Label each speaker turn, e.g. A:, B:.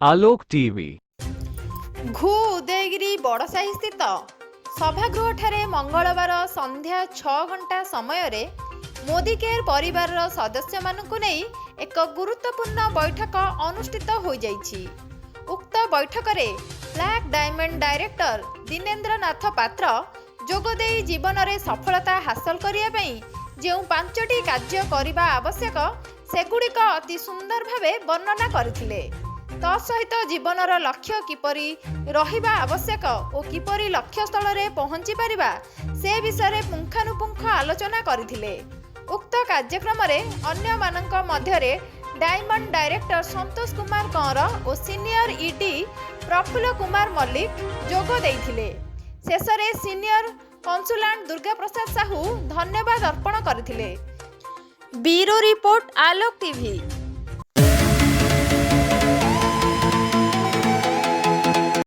A: आलोक TV.
B: घु उदयगिरी बड़साही स्थित सभागृह मंगलवार संध्या 6 घंटा समय मोदी केयर परिवार सदस्य मानू नहीं एक गुरुत्वपूर्ण बैठक अनुष्ठित हो जाइछि। उक्त बैठक में ब्लैक डायमंड डायरेक्टर दिनेन्द्र नाथ पात्र जोगदे जीवन में सफलता हासिल करने जो 5टी कार्य करने आवश्यक सेगुड़िक अति सुंदर भावे वर्णना करथिले। तसहित जीवनर लक्ष्य किपरि रहिबा आवश्यक और किपरि लक्ष्य स्थल में पहुँची पारिबा से विषय पुंखानुपुंख आलोचना करथिले। उक्त कार्यक्रम में अन्य मानक मध्यरे डायमंड डायरेक्टर संतोष कुमार कंवर और सीनियर ईडी प्रफुल्ल कुमार मल्लिक जोग देइथिले। शेषरे सीनियर कंसुलांट दुर्गा प्रसाद साहू धन्यवाद अर्पण करथिले। ब्यूरो रिपोर्ट आलोक टीवी।